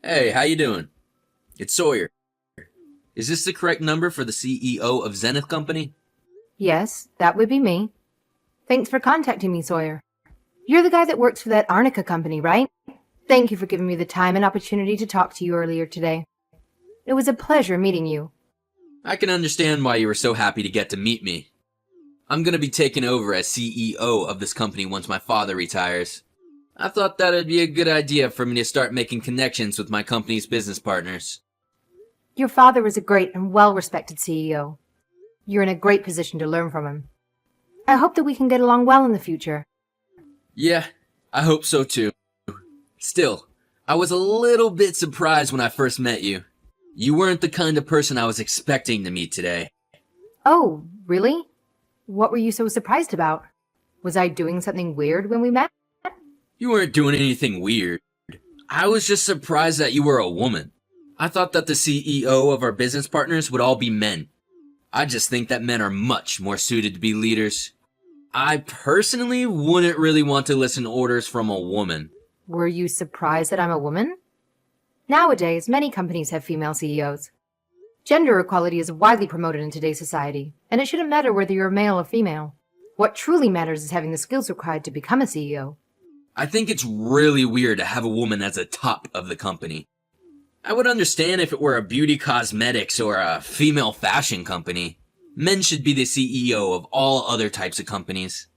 Hey, how you doing? It's Sawyer. Is this the correct number for the CEO of Zenith Company? Yes, that would be me. Thanks for contacting me, Sawyer. You're the guy that works for that Arnica company, right? Thank you for giving me the time and opportunity to talk to you earlier today. It was a pleasure meeting you. I can understand why you were so happy to get to meet me. I'm gonna be taking over as CEO of this company once my father retires. I thought that'd be a good idea for me to start making connections with my company's business partners. Your father was a great and well-respected CEO. You're in a great position to learn from him. I hope that we can get along well in the future. Yeah, I hope so too. Still, I was a little bit surprised when I first met you. You weren't the kind of person I was expecting to meet today. Oh, really? What were you so surprised about? Was I doing something weird when we met? You weren't doing anything weird. I was just surprised that you were a woman. I thought that the CEO of our business partners would all be men. I just think that men are much more suited to be leaders. I personally wouldn't really want to listen to orders from a woman. Were you surprised that I'm a woman? Nowadays, many companies have female CEOs. Gender equality is widely promoted in today's society, and it shouldn't matter whether you're male or female. What truly matters is having the skills required to become a CEO. I think it's really weird to have a woman as a top of the company. I would understand if it were a beauty cosmetics or a female fashion company. Men should be the CEO of all other types of companies.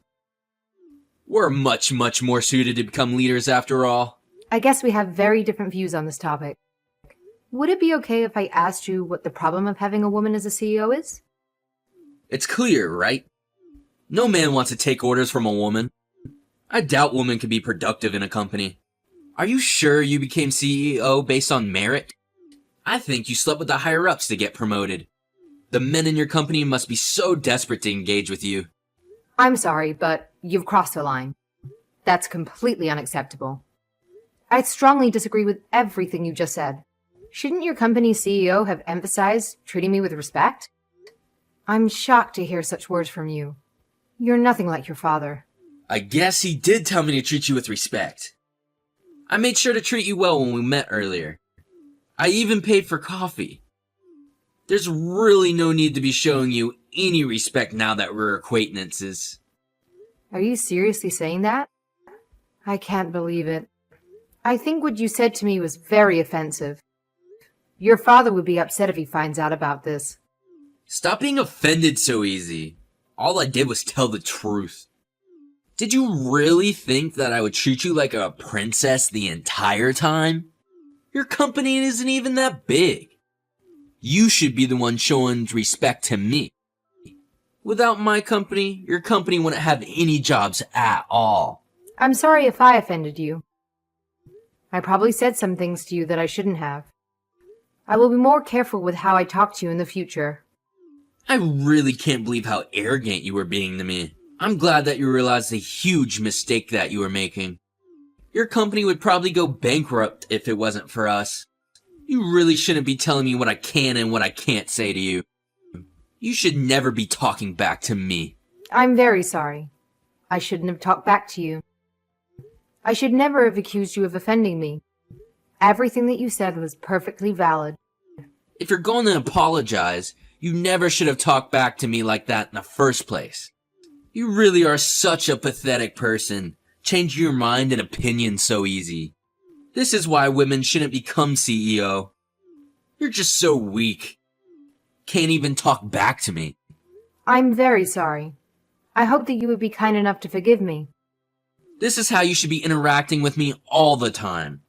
We're much more suited to become leaders after all. I guess we have very different views on this topic. Would it be okay if I asked you what the problem of having a woman as a CEO is? It's clear, right? No man wants to take orders from a woman. I doubt women can be productive in a company. Are you sure you became CEO based on merit? I think you slept with the higher-ups to get promoted. The men in your company must be so desperate to engage with you. I'm sorry, but you've crossed the line. That's completely unacceptable. I strongly disagree with everything you just said. Shouldn't your company's CEO have emphasized treating me with respect? I'm shocked to hear such words from you. You're nothing like your father. I guess he did tell me to treat you with respect. I made sure to treat you well when we met earlier. I even paid for coffee. There's really no need to be showing you any respect now that we're acquaintances. Are you seriously saying that? I can't believe it. I think what you said to me was very offensive. Your father would be upset if he finds out about this. Stop being offended so easy. All I did was tell the truth. Did you really think that I would treat you like a princess the entire time? Your company isn't even that big. You should be the one showing respect to me. Without my company, your company wouldn't have any jobs at all. I'm sorry if I offended you. I probably said some things to you that I shouldn't have. I will be more careful with how I talk to you in the future. I really can't believe how arrogant you were being to me. I'm glad that you realized the huge mistake that you were making. Your company would probably go bankrupt if it wasn't for us. You really shouldn't be telling me what I can and what I can't say to you. You should never be talking back to me. I'm very sorry. I shouldn't have talked back to you. I should never have accused you of offending me. Everything that you said was perfectly valid. If you're going to apologize, you never should have talked back to me like that in the first place. You really are such a pathetic person, changing your mind and opinion so easy. This is why women shouldn't become CEO. You're just so weak. Can't even talk back to me. I'm very sorry. I hope that you would be kind enough to forgive me. This is how you should be interacting with me all the time.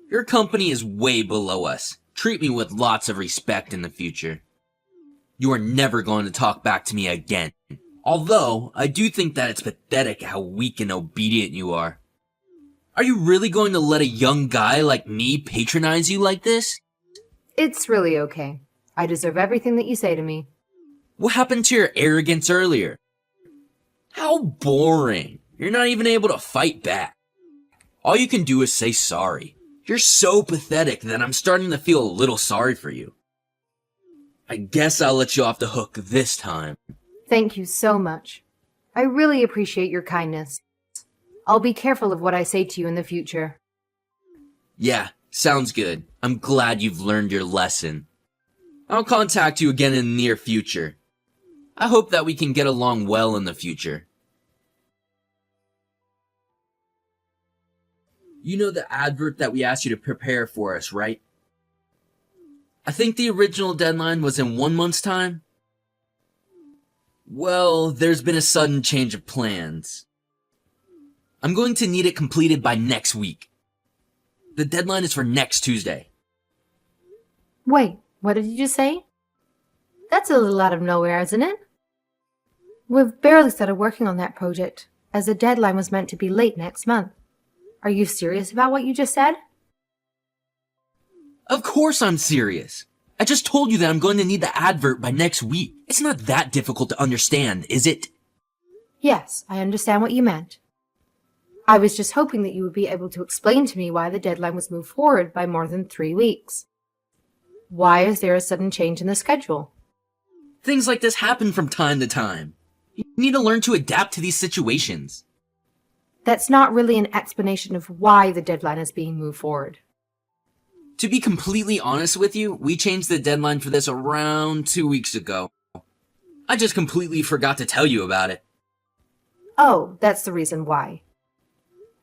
Your company is way below us. Treat me with lots of respect in the future. You are never going to talk back to me again. Although, I do think that it's pathetic how weak and obedient you are. Are you really going to let a young guy like me patronize you like this? It's really okay. I deserve everything that you say to me. What happened to your arrogance earlier? How boring. You're not even able to fight back. All you can do is say sorry. You're so pathetic that I'm starting to feel a little sorry for you. I guess I'll let you off the hook this time. Thank you so much. I really appreciate your kindness. I'll be careful of what I say to you in the future. Yeah, Sounds good. I'm glad you've learned your lesson. I'll contact you again in the near future. I hope that we can get along well in the future. You know the advert that we asked you to prepare for us, right? I think the original deadline was in 1 month's time. Well, there's been a sudden change of plans. I'm going to need it completed by next week. The deadline is for next Tuesday. Wait, what did you just say? That's a little out of nowhere, isn't it? We've barely started working on that project, as the deadline was meant to be late next month. Are you serious about what you just said? Of course I'm serious. I just told you that I'm going to need the advert by next week. It's not that difficult to understand, is it? Yes, I understand what you meant. I was just hoping that you would be able to explain to me why the deadline was moved forward by more than 3 weeks. Why is there a sudden change in the schedule? Things like this happen from time to time. You need to learn to adapt to these situations. That's not really an explanation of why the deadline is being moved forward. To be completely honest with you, we changed the deadline for this around 2 weeks ago. I just completely forgot to tell you about it. Oh, that's the reason why.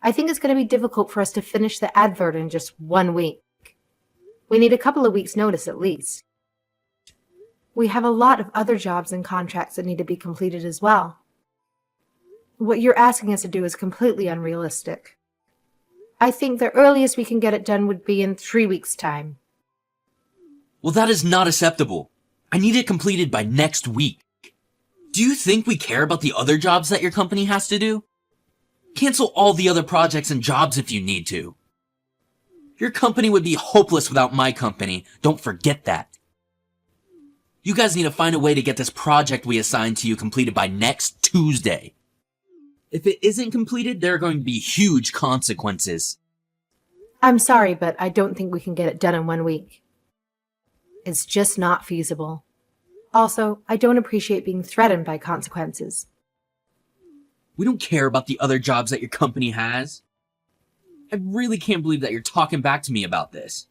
I think it's going to be difficult for us to finish the advert in just 1 week. We need a couple of weeks' notice at least. We have a lot of other jobs and contracts that need to be completed as well. What you're asking us to do is completely unrealistic. I think the earliest we can get it done would be in 3 weeks' time. Well, that is not acceptable. I need it completed by next week. Do you think we care about the other jobs that your company has to do? Cancel all the other projects and jobs if you need to. Your company would be hopeless without my company. Don't forget that. You guys need to find a way to get this project we assigned to you completed by next Tuesday. If it isn't completed, there are going to be huge consequences. I'm sorry, but I don't think we can get it done in 1 week. It's just not feasible. Also, I don't appreciate being threatened by consequences. We don't care about the other jobs that your company has. I really can't believe that you're talking back to me about this.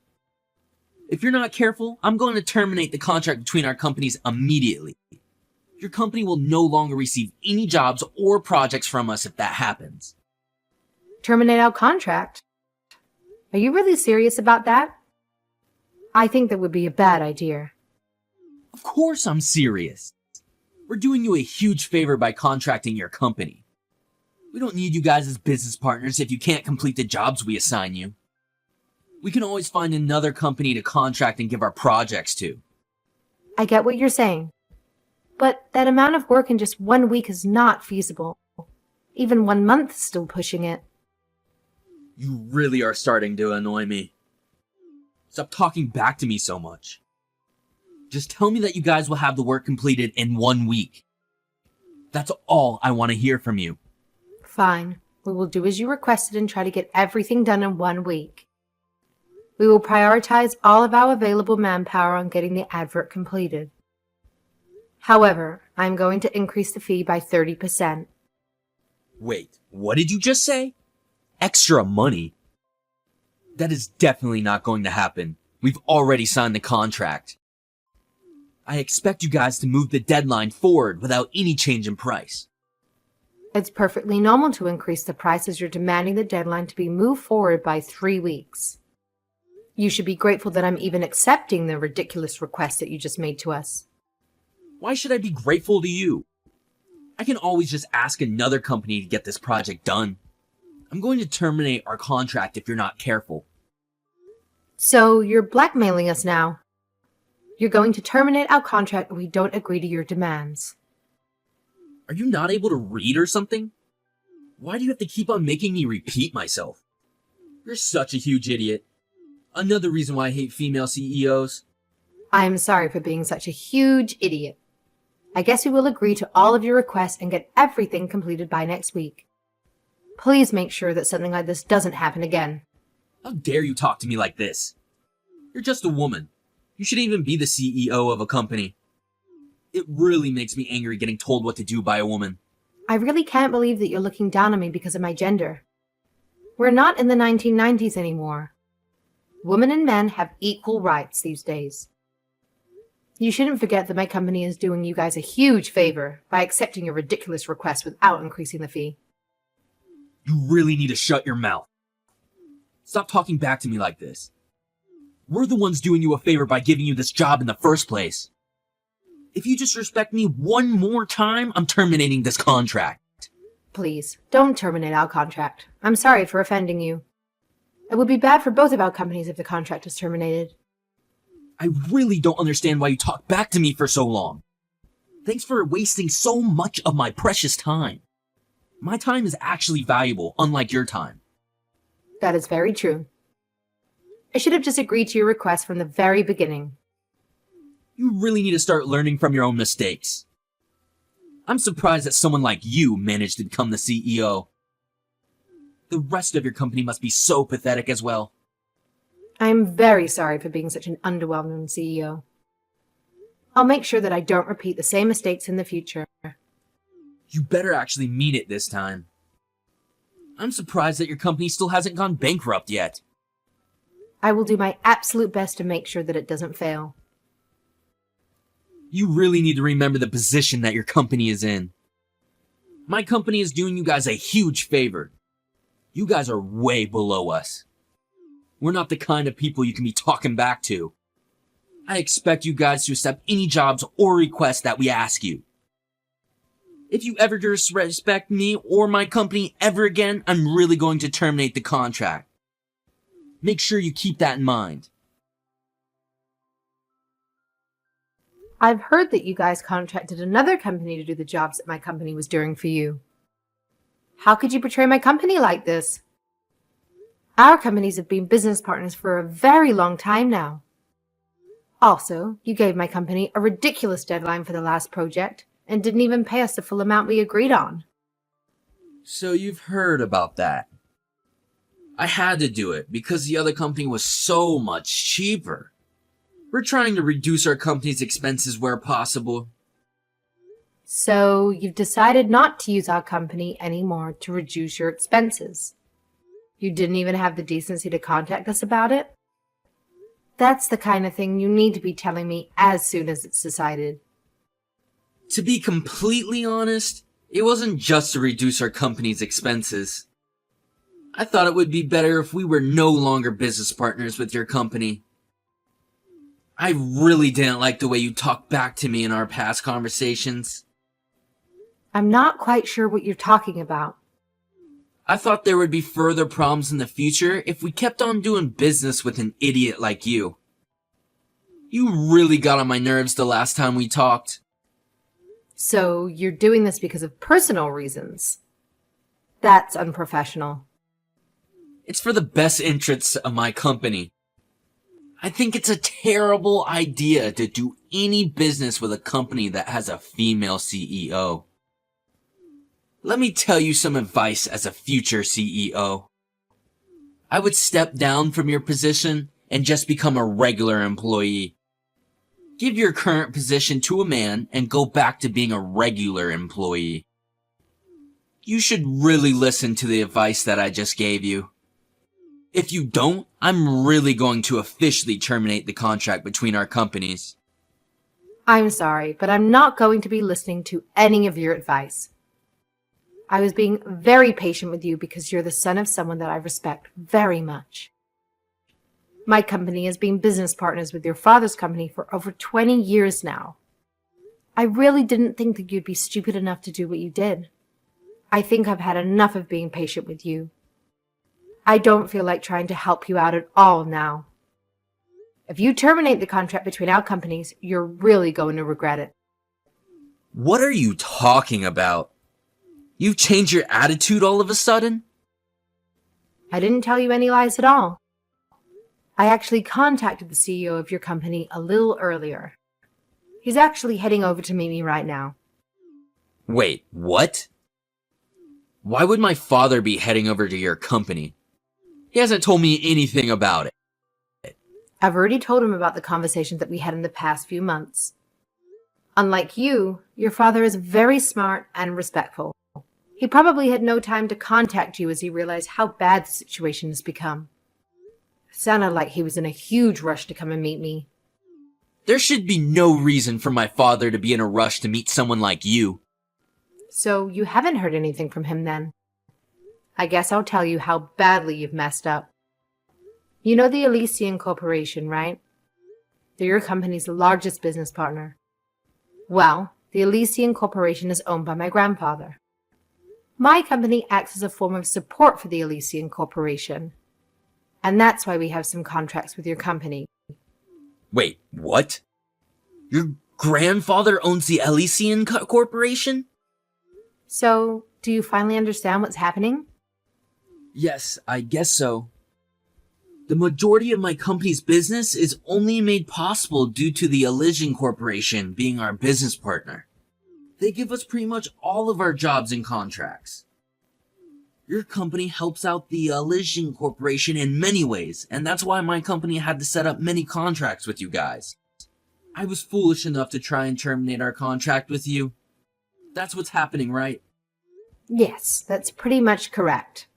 If you're not careful, I'm going to terminate the contract between our companies immediately. Your company will no longer receive any jobs or projects from us if that happens. Terminate our contract? Are you really serious about that? I think that would be a bad idea. Of course I'm serious. We're doing you a huge favor by contracting your company. We don't need you guys as business partners if you can't complete the jobs we assign you. We can always find another company to contract and give our projects to. I get what you're saying. But that amount of work in just 1 week is not feasible. Even 1 month is still pushing it. You really are starting to annoy me. Stop talking back to me so much. Just tell me that you guys will have the work completed in 1 week. That's all I want to hear from you. Fine. We will do as you requested and try to get everything done in 1 week. We will prioritize all of our available manpower on getting the advert completed. However, I'm going to increase the fee by 30%. Wait, what did you just say? Extra money? That is definitely not going to happen. We've already signed the contract. I expect you guys to move the deadline forward without any change in price. It's perfectly normal to increase the price as you're demanding the deadline to be moved forward by 3 weeks. You should be grateful that I'm even accepting the ridiculous request that you just made to us. Why should I be grateful to you? I can always just ask another company to get this project done. I'm going to terminate our contract if you're not careful. So you're blackmailing us now. You're going to terminate our contract if we don't agree to your demands. Are you not able to read or something? Why do you have to keep on making me repeat myself? You're such a huge idiot. Another reason why I hate female CEOs. I'm sorry for being such a huge idiot. I guess we will agree to all of your requests and get everything completed by next week. Please make sure that something like this doesn't happen again. How dare you talk to me like this? You're just a woman. You shouldn't even be the CEO of a company. It really makes me angry getting told what to do by a woman. I really can't believe that you're looking down on me because of my gender. We're not in the 1990s anymore. Women and men have equal rights these days. You shouldn't forget that my company is doing you guys a huge favor by accepting your ridiculous request without increasing the fee. You really need to shut your mouth. Stop talking back to me like this. We're the ones doing you a favor by giving you this job in the first place. If you disrespect me one more time, I'm terminating this contract. Please, don't terminate our contract. I'm sorry for offending you. It would be bad for both of our companies if the contract is terminated. I really don't understand why you talk back to me for so long. Thanks for wasting so much of my precious time. My time is actually valuable, unlike your time. That is very true. I should have just agreed to your request from the very beginning. You really need to start learning from your own mistakes. I'm surprised that someone like you managed to become the CEO. The rest of your company must be so pathetic as well. I'm very sorry for being such an underwhelming CEO. I'll make sure that I don't repeat the same mistakes in the future. You better actually mean it this time. I'm surprised that your company still hasn't gone bankrupt yet. I will do my absolute best to make sure that it doesn't fail. You really need to remember the position that your company is in. My company is doing you guys a huge favor. You guys are way below us. We're not the kind of people you can be talking back to. I expect you guys to accept any jobs or requests that we ask you. If you ever disrespect me or my company ever again, I'm really going to terminate the contract. Make sure you keep that in mind. I've heard that you guys contracted another company to do the jobs that my company was doing for you. How could you betray my company like this? Our companies have been business partners for a very long time now. Also, you gave my company a ridiculous deadline for the last project and didn't even pay us the full amount we agreed on. So you've heard about that. I had to do it because the other company was so much cheaper. We're trying to reduce our company's expenses where possible. So you've decided not to use our company anymore to reduce your expenses. You didn't even have the decency to contact us about it? That's the kind of thing you need to be telling me as soon as it's decided. To be completely honest, it wasn't just to reduce our company's expenses. I thought it would be better if we were no longer business partners with your company. I really didn't like the way you talked back to me in our past conversations. I'm not quite sure what you're talking about. I thought there would be further problems in the future if we kept on doing business with an idiot like you. You really got on my nerves the last time we talked. So you're doing this because of personal reasons? That's unprofessional. It's for the best interests of my company. I think it's a terrible idea to do any business with a company that has a female CEO. Let me tell you some advice as a future CEO. I would step down from your position and just become a regular employee. Give your current position to a man and go back to being a regular employee. You should really listen to the advice that I just gave you. If you don't, I'm really going to officially terminate the contract between our companies. I'm sorry, but I'm not going to be listening to any of your advice. I was being very patient with you because you're the son of someone that I respect very much. My company has been business partners with your father's company for over 20 years now. I really didn't think that you'd be stupid enough to do what you did. I think I've had enough of being patient with you. I don't feel like trying to help you out at all now. If you terminate the contract between our companies, you're really going to regret it. What are you talking about? You've changed your attitude all of a sudden? I didn't tell you any lies at all. I actually contacted the CEO of your company a little earlier. He's actually heading over to meet me right now. Wait, what? Why would my father be heading over to your company? He hasn't told me anything about it. I've already told him about the conversations that we had in the past few months. Unlike you, your father is very smart and respectful. He probably had no time to contact you as he realized how bad the situation has become. Sounded like he was in a huge rush to come and meet me. There should be no reason for my father to be in a rush to meet someone like you. So you haven't heard anything from him then? I guess I'll tell you how badly you've messed up. You know the Elysian Corporation, right? They're your company's largest business partner. Well, the Elysian Corporation is owned by my grandfather. My company acts as a form of support for the Elysian Corporation. And that's why we have some contracts with your company. Wait, what? Your grandfather owns the Elysian Corporation? So, do you finally understand what's happening? Yes, I guess so. The majority of my company's business is only made possible due to the Elysian Corporation being our business partner. They give us pretty much all of our jobs and contracts. Your company helps out the Elysian Corporation in many ways, and that's why my company had to set up many contracts with you guys. I was foolish enough to try and terminate our contract with you. That's what's happening, right? Yes, that's pretty much correct.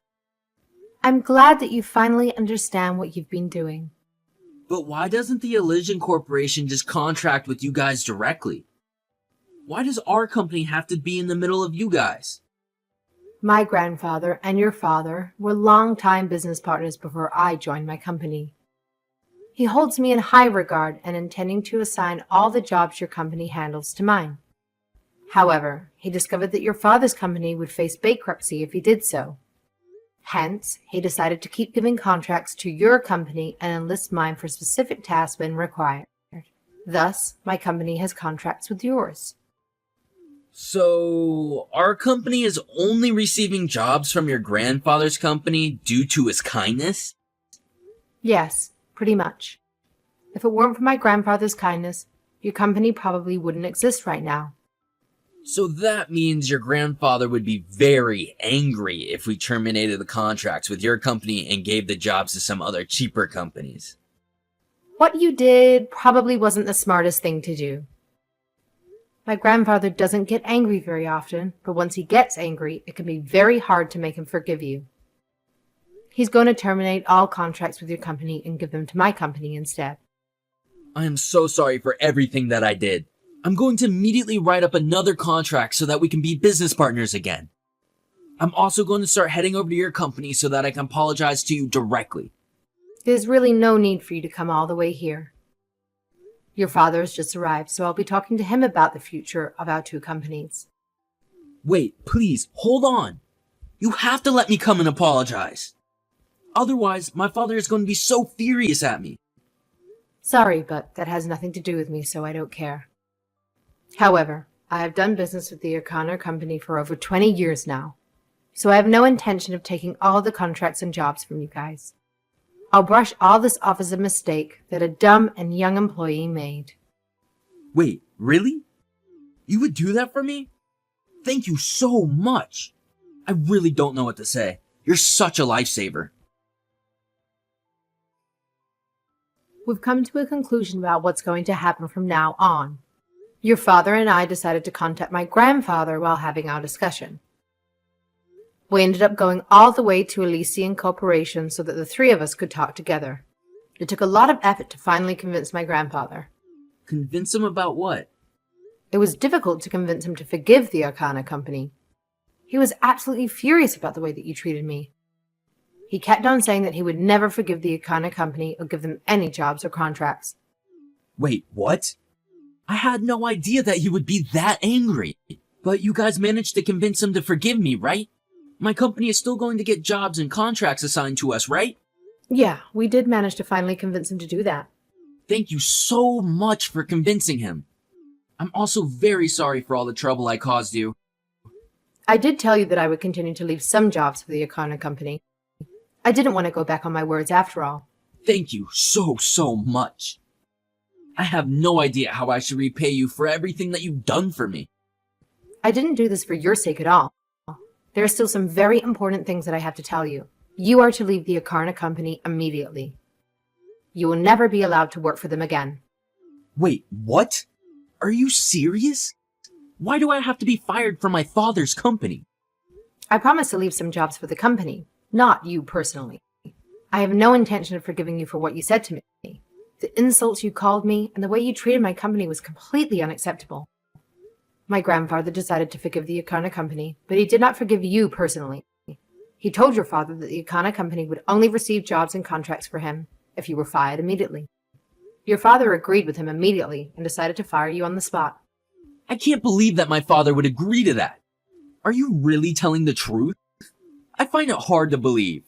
I'm glad that you finally understand what you've been doing. But why doesn't the Elysian Corporation just contract with you guys directly? Why does our company have to be in the middle of you guys? My grandfather and your father were longtime business partners before I joined my company. He holds me in high regard and intending to assign all the jobs your company handles to mine. However, he discovered that your father's company would face bankruptcy if he did so. Hence, he decided to keep giving contracts to your company and enlist mine for specific tasks when required. Thus, my company has contracts with yours. So, our company is only receiving jobs from your grandfather's company due to his kindness? Yes, pretty much. If it weren't for my grandfather's kindness, your company probably wouldn't exist right now. So that means your grandfather would be very angry if we terminated the contracts with your company and gave the jobs to some other cheaper companies. What you did probably wasn't the smartest thing to do. My grandfather doesn't get angry very often, but once he gets angry, it can be very hard to make him forgive you. He's going to terminate all contracts with your company and give them to my company instead. I am so sorry for everything that I did. I'm going to immediately write up another contract so that we can be business partners again. I'm also going to start heading over to your company so that I can apologize to you directly. There's really no need for you to come all the way here. Your father has just arrived, so I'll be talking to him about the future of our two companies. Wait, please, hold on. You have to let me come and apologize. Otherwise, my father is going to be so furious at me. Sorry, but that has nothing to do with me, so I don't care. However, I have done business with the O'Connor Company for over 20 years now, so I have no intention of taking all the contracts and jobs from you guys. I'll brush all this off as a mistake that a dumb and young employee made. Wait, really? You would do that for me? Thank you so much. I really don't know what to say. You're such a lifesaver. We've come to a conclusion about what's going to happen from now on. Your father and I decided to contact my grandfather while having our discussion. We ended up going all the way to Elysian Corporation so that the three of us could talk together. It took a lot of effort to finally convince my grandfather. Convince him about what? It was difficult to convince him to forgive the Arcana Company. He was absolutely furious about the way that you treated me. He kept on saying that he would never forgive the Arcana Company or give them any jobs or contracts. Wait, what? I had no idea that he would be that angry. But you guys managed to convince him to forgive me, right? My company is still going to get jobs and contracts assigned to us, right? Yeah, we did manage to finally convince him to do that. Thank you so much for convincing him. I'm also very sorry for all the trouble I caused you. I did tell you that I would continue to leave some jobs for the Arcana Company. I didn't want to go back on my words after all. Thank you so much. I have no idea how I should repay you for everything that you've done for me. I didn't do this for your sake at all. There are still some very important things that I have to tell you. You are to leave the Arcana Company immediately. You will never be allowed to work for them again. Wait, what? Are you serious? Why do I have to be fired from my father's company? I promise to leave some jobs for the company, not you personally. I have no intention of forgiving you for what you said to me. The insults you called me and the way you treated my company was completely unacceptable. My grandfather decided to forgive the Akana company, but he did not forgive you personally. He told your father that the Akana company would only receive jobs and contracts for him if you were fired immediately. Your father agreed with him immediately and decided to fire you on the spot. I can't believe that my father would agree to that. Are you really telling the truth? I find it hard to believe.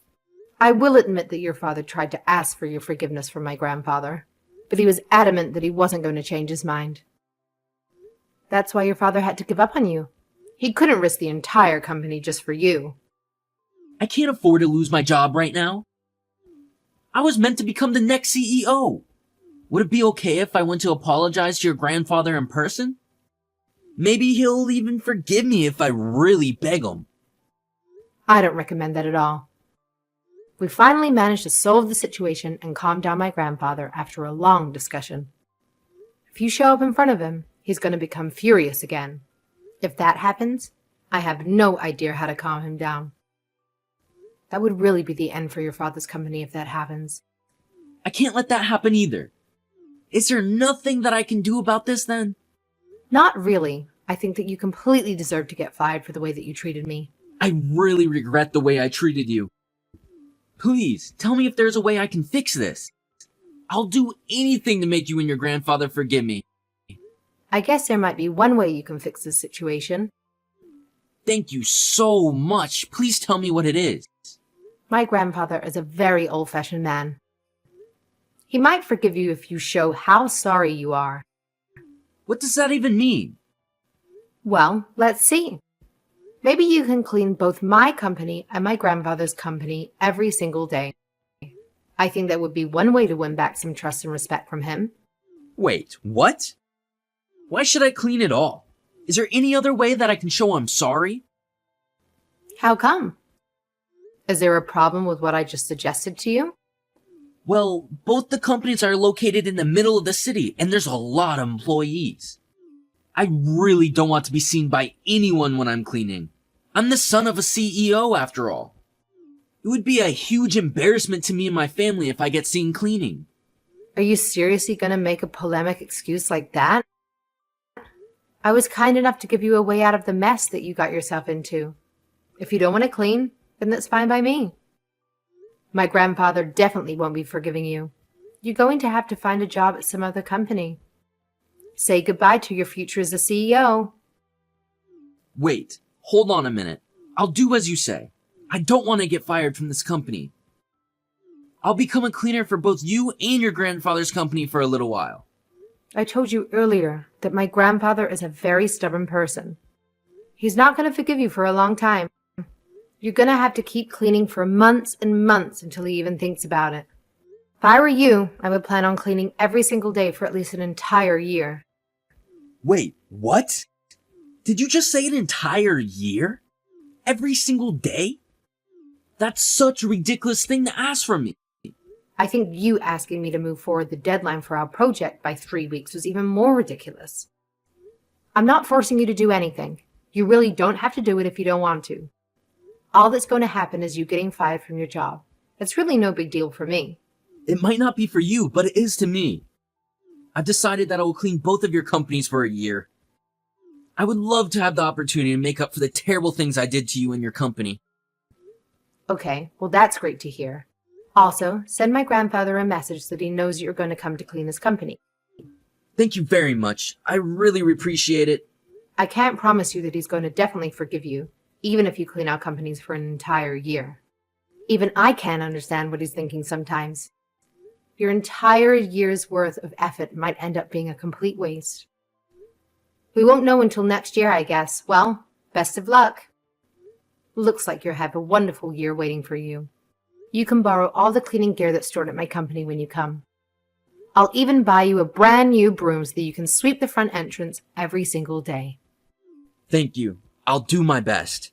I will admit that your father tried to ask for your forgiveness from my grandfather, but he was adamant that he wasn't going to change his mind. That's why your father had to give up on you. He couldn't risk the entire company just for you. I can't afford to lose my job right now. I was meant to become the next CEO. Would it be okay if I went to apologize to your grandfather in person? Maybe he'll even forgive me if I really beg him. I don't recommend that at all. We finally managed to solve the situation and calm down my grandfather after a long discussion. If you show up in front of him, he's going to become furious again. If that happens, I have no idea how to calm him down. That would really be the end for your father's company if that happens. I can't let that happen either. Is there nothing that I can do about this then? Not really. I think that you completely deserve to get fired for the way that you treated me. I really regret the way I treated you. Please, tell me if there's a way I can fix this. I'll do anything to make you and your grandfather forgive me. I guess there might be one way you can fix this situation. Thank you so much. Please tell me what it is. My grandfather is a very old-fashioned man. He might forgive you if you show how sorry you are. What does that even mean? Well, let's see. Maybe you can clean both my company and my grandfather's company every single day. I think that would be one way to win back some trust and respect from him. Wait, what? Why should I clean it all? Is there any other way that I can show I'm sorry? How come? Is there a problem with what I just suggested to you? Well, both the companies are located in the middle of the city, and there's a lot of employees. I really don't want to be seen by anyone when I'm cleaning. I'm the son of a CEO, after all. It would be a huge embarrassment to me and my family if I get seen cleaning. Are you seriously going to make a polemic excuse like that? I was kind enough to give you a way out of the mess that you got yourself into. If you don't want to clean, then that's fine by me. My grandfather definitely won't be forgiving you. You're going to have to find a job at some other company. Say goodbye to your future as a CEO. Wait, hold on a minute. I'll do as you say. I don't want to get fired from this company. I'll become a cleaner for both you and your grandfather's company for a little while. I told you earlier that my grandfather is a very stubborn person. He's not going to forgive you for a long time. You're going to have to keep cleaning for months and months until he even thinks about it. If I were you, I would plan on cleaning every single day for at least an entire year. Wait, what? Did you just say an entire year? Every single day? That's such a ridiculous thing to ask from me. I think you asking me to move forward the deadline for our project by 3 weeks was even more ridiculous. I'm not forcing you to do anything. You really don't have to do it if you don't want to. All that's going to happen is you getting fired from your job. It's really no big deal for me. It might not be for you, but it is to me. I've decided that I will clean both of your companies for a year. I would love to have the opportunity to make up for the terrible things I did to you and your company. Okay, well that's great to hear. Also, send my grandfather a message that he knows you're going to come to clean his company. Thank you very much. I really appreciate it. I can't promise you that he's going to definitely forgive you, even if you clean our companies for an entire year. Even I can't understand what he's thinking sometimes. Your entire year's worth of effort might end up being a complete waste. We won't know until next year, I guess. Well, best of luck. Looks like you'll have a wonderful year waiting for you. You can borrow all the cleaning gear that's stored at my company when you come. I'll even buy you a brand new broom so that you can sweep the front entrance every single day. Thank you. I'll do my best.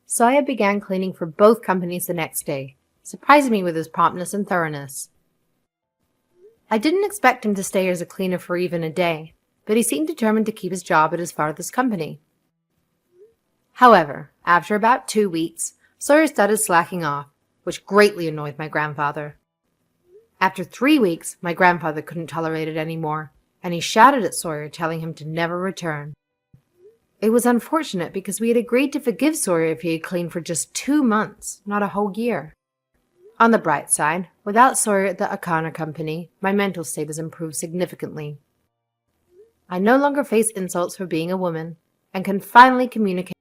Sawyer began cleaning for both companies the next day, surprising me with his promptness and thoroughness. I didn't expect him to stay as a cleaner for even a day, but he seemed determined to keep his job at his father's company. However, after about 2 weeks, Sawyer started slacking off, which greatly annoyed my grandfather. After 3 weeks, my grandfather couldn't tolerate it anymore, and he shouted at Sawyer, telling him to never return. It was unfortunate because we had agreed to forgive Sawyer if he had cleaned for just 2 months, not a whole year. On the bright side, without Sawyer at the Akana company, my mental state has improved significantly. I no longer face insults for being a woman, and can finally communicate